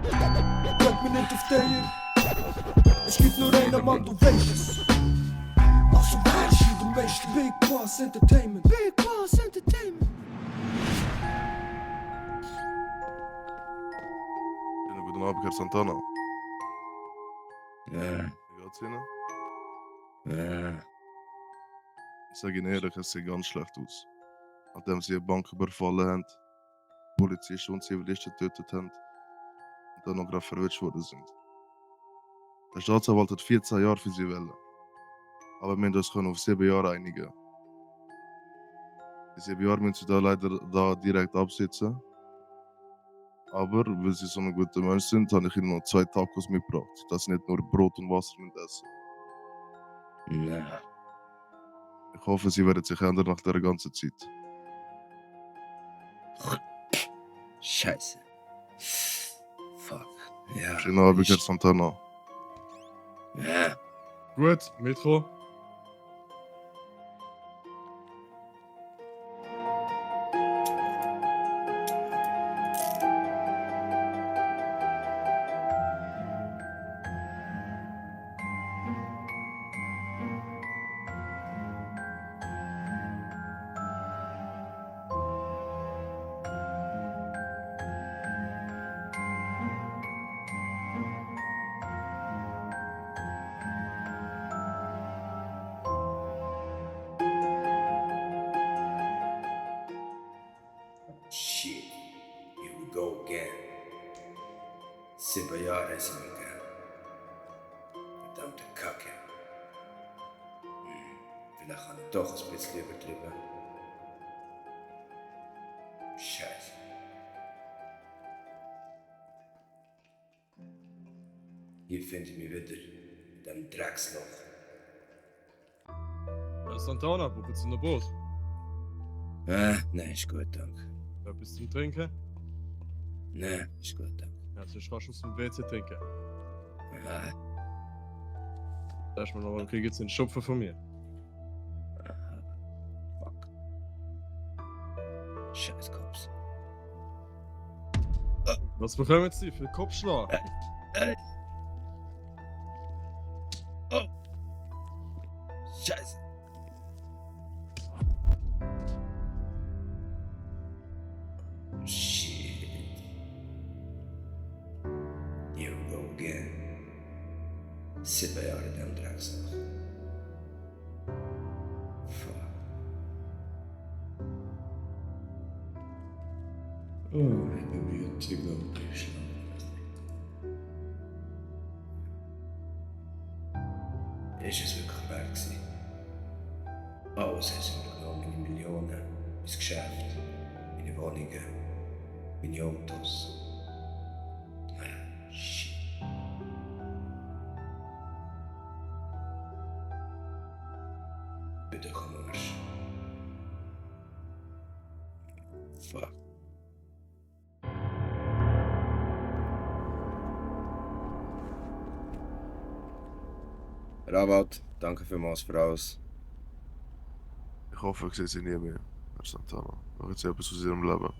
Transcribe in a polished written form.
Drück mir nicht auf den. Es gibt nur einen Mann, du weißt es. Also weißt du, du weißt Big Boss Entertainment. Big Boss Entertainment. Guten Abend, Herr Santana. Ja, Wie geht's Ihnen? ja. Ich sage Ihnen ehrlich, es sieht ganz schlecht aus. Nachdem Sie eine Bank überfallen haben, Polizisten und Zivilisten getötet haben und dann noch gerade verwirrt worden sind. Der Staatsanwalt hat 14 Jahre für Sie wählen. Aber wir können uns auf 7 Jahre einigen. Die 7 Jahre müssen Sie da leider direkt absitzen. Aber weil Sie so ein guter Mensch sind, habe ich Ihnen noch 2 Tacos mitgebracht, dass Sie nicht nur Brot und Wasser essen. Na, Ich hoffe, Sie werden sich ändern nach der ganzen Zeit. Scheiße. Fuck. Ja. Schönen Abend, Herr ich- Santana. Ja. Gut, Metro. Shit. Here we go again. 7 Jahre sind wir gegangen. Verdammte Kacke. Vielleicht habe ich doch ein bisschen übertrieben. Scheiße. Hier finde ich mich wieder in diesem Drecksloch. Herr Santana, buchen Sie ein Boot. Nein, ist gut, danke. Etwas zum Trinken? Nein, ist gut, danke. Ja, sonst kannst du aus dem WC trinken. Ah, Erstmal noch, kriegen Sie einen Schupfen von mir. fuck. Scheiß Cops. Was bekommen Sie für Kopfschlag? Oh! Scheiße. Shit. Here we go again. 7 Jahre in dem Drecksloch. Fuck. Oh, ich bin müde, ich glaube, ich schlafe. Ist es wirklich wert gewesen? Alles haben sie mir genommen, meine Millionen, mein Geschäft, meine Wohnungen, meine Autos. Shit. Bitte komm Arsch. Fuck. Rawat, danke vielmals für alles. Ich hoffe, ich sehe Sie nie mehr, Herr Santana. Machen Sie etwas aus Ihrem Leben.